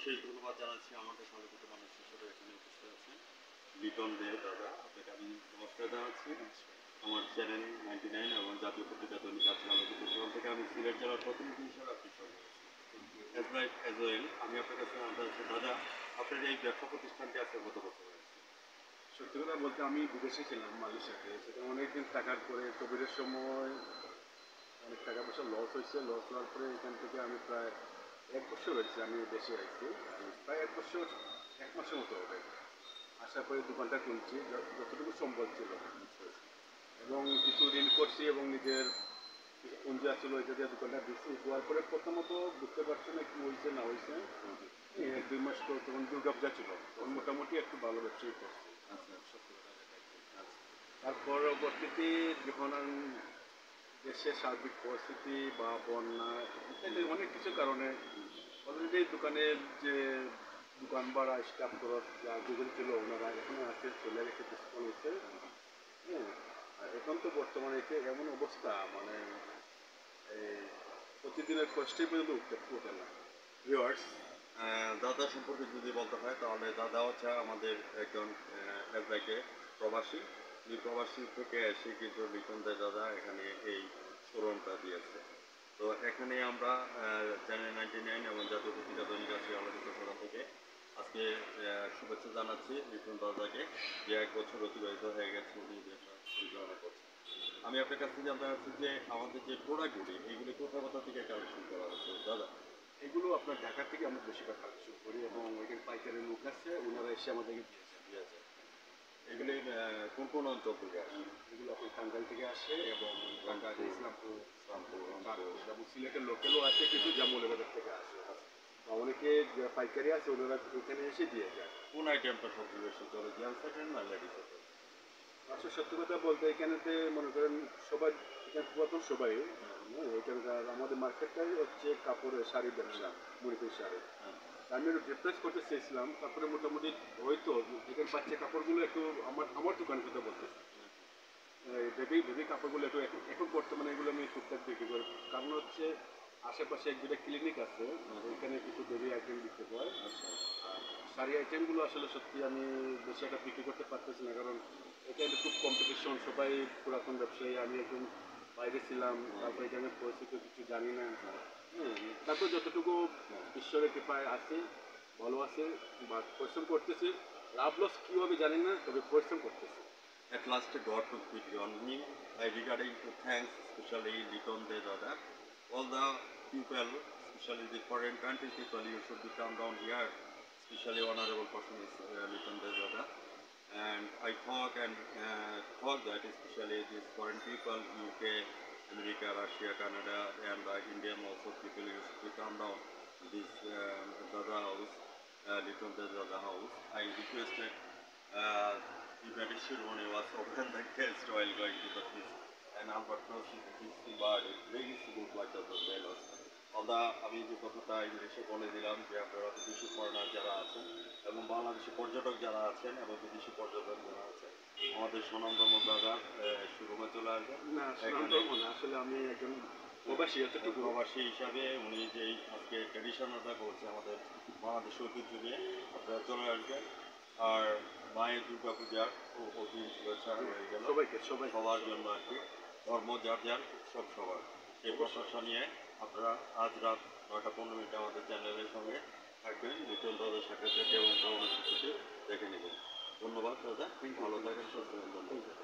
বিশেষ ধন্যবাদ জানাচ্ছি আমাদের সংগঠিত মানুষ হিসেবে এখানে উপস্থিত আছেন লিটন দে দাদা, আপনাকে আমি নমস্কার জানাচ্ছি। আমার চ্যানেল 99 এবং জাতীয় পত্রিকা দৈনিক আছে আলোকিত সেখান থেকে আমি সিলেট জেলার প্রতিনিধি হিসেবে আপনি সঙ্গে অ্যাজ ওয়েল আমি আপনার কাছে জানতে চাচ্ছি দাদা, আপনার এই ব্যবসা প্রতিষ্ঠানটি আছে কত বছর হয়েছে? সত্যি কথা বলতে আমি বিদেশে ছিলাম মালয়েশিয়াতে, সেটা অনেকদিন থাকার পরে কোভিডের সময় অনেক টাকা পয়সা লস হয়েছে। লস হওয়ার পরে এখান থেকে আমি প্রায় 1 বছর হয়েছে আমি দেশে আসছি। প্রায় 1 বছর 1 মাসের মতো হবে। আসার পরে দোকানটা খুলছি যতটুকু সম্ভব ছিল, এবং কিছু ঋণ করছি এবং নিজের কিছু পুঁজি আসছিল ওইটা দিয়ে দোকানটা দিচ্ছি। দেওয়ার পরে প্রথমত বুঝতে পারছি না কি হয়েছে না হয়েছে। 1-2 মাস তো তখন দুর্গাপূজা ছিল, তখন মোটামুটি একটু ভালো ব্যবসায়ী করছি। আচ্ছা সত্যি কথা যেটা। আচ্ছা তার পরবর্তীতে যখন আমি দেশের সার্বিক পরিস্থিতি বা বন্যা ইত্যাদি অনেক কিছু কারণে অলরেডি দোকানের যে দোকান ভাড়া স্টাফ খরচ যা যেগুলো ছিল ওনারা এখনো আছে, চলে গেছে, ডিসকাউন্ট হয়েছে। হ্যাঁ, আর এখন তো বর্তমানে এটা এমন অবস্থা, মানে এই প্রতিদিনের কষ্টে পর্যন্ত উঠে না। ভিউয়ার্স, দাদা সম্পর্কে যদি বলতে হয় তাহলে দাদা হচ্ছে আমাদের একজন এজলাইকে প্রবাসী। এই প্রবাসী থেকে এসে কিন্তু লিটন দে দাদা এখানে এই শোরুমটা দিয়েছে। তো এখানে আমরা চ্যানেল 99 এবং জাতীয় পত্রিকা দৈনিক আছে আলোচিত সেখান থেকে আজকে শুভেচ্ছা জানাচ্ছি লিটন দাদাকে, যে 1 বছর অতিবাহিত হয়ে গেছে উনি ব্যবসা পরিচালনা করছেন। আমি আপনার কাছ থেকে জানতে চাচ্ছি যে আমাদের যে প্রোডাক্টগুলি এইগুলি কোথায় কোথা থেকে কালেকশন করা হচ্ছে দাদা? এগুলো আপনার ঢাকা থেকে আমরা বেশিরভাগ কালেকশন করি, এবং ওইখানে পাইকারি লোক আছে, ওনারা এসে আমাদেরকে দিয়েছে। এগুলি কোন কোন অঞ্চল থেকে আসে? এগুলো আপনার টাঙ্গাইল থেকে আসে, এবং ঢাকা রংপুর, ইসলামপুর, রংপুর। এবং সিলেটের লোকেলও আছে, কিন্তু জামুলের বাজার থেকে আসে। বা অনেকে পাইকারি আছে, ওনারা এখানে এসে দিয়ে যায়। কোন আইটেমটা সবচেয়ে বেশি চলে, জেন্টস আইটেম না লেডিস আইটেম? আসলে সত্যি কথা বলতে এখানেতে মনে করেন সবাই, এখানে পুরাতন সবাই, এখানকার আমাদের মার্কেটটাই হচ্ছে কাপড়ের শাড়ি ব্যবসা, মণিপুরি শাড়ি। হ্যাঁ আমি রিপ্লেস করতে চেয়েছিলাম, তারপরে মোটামুটি হয়তো এখানে বাচ্চা কাপড়গুলো একটু আমার দোকানের কথা বলতেছি, বেবি বেবি কাপড়গুলো একটু এখন এখন বর্তমানে এগুলো আমি টুকটাক বিক্রি করি। কারণ হচ্ছে আশেপাশে 1-2টা ক্লিনিক আছে, ওইখানে কিছু বেবি আইটেম বিক্রি হয়। আচ্ছা আর শাড়ি আইটেমগুলো আসলে সত্যি আমি বেশি একটা বিক্রি করতে পারতেছি না, কারণ এখানে খুব কম্পিটিশন, সবাই পুরাতন ব্যবসায়ী, আমি একজন বাইরে ছিলাম, তারপরে এখানে পরিস্থিতি কিছু জানি না। তারপর যতটুকু ঈশ্বরের কৃপায় আছে, ভালো আছে, বা পরিশ্রম করতেছি। লাভ লস কী হবে জানি না, তবে পরিশ্রম করতেছি। at last God took pity on me. I regarding to thanks especially Liton De Dada. All the people, especially the foreign country people, you should be come down here. Especially honorable person is Liton De Dada. And I thought that especially these foreign people, UK, America, Russia, Canada, and Indian also people used to come down this Dada house, Liton De Dada house. I requested. The British ceremony was open the guest while going to the feast, and unfortunately this bird is very good like the sailors. আমি যে কথাটা ইংলিশে বলে দিলাম যে আপনারা বিদেশি foreigner যারা আছেন এবং বাংলাদেশি পর্যটক যারা আছেন এবং বিদেশি পর্যটক যারা আছেন আমাদের সুনামধন্য দাদার শোরুমে চলে আসবেন। না, আসলে আমি একজন প্রবাসী, এতটুকু প্রবাসী হিসাবে উনি যেই আজকে ট্র্যাডিশনালটা করছে আমাদের বাংলাদেশের ঐতিহ্য নিয়ে আপনারা চলে আসবেন। আর মায়ের দুর্গা পূজার অগ্রিম শুভেচ্ছা হয়ে গেল সবার জন্য আর কি, ধর্ম যার যার উৎসব সবার, সেই প্রত্যাশা নিয়ে আপনারা আজ রাত 9টা 15 মিনিটে আমাদের চ্যানেলের সঙ্গে থাকবেন, লিটন দাদার সাথে থেকে এবং ভ্রমণের সাথে দেখে নেবেন। ধন্যবাদ দাদা, ভালো থাকেন, সুস্থ থাকেন, ধন্যবাদ।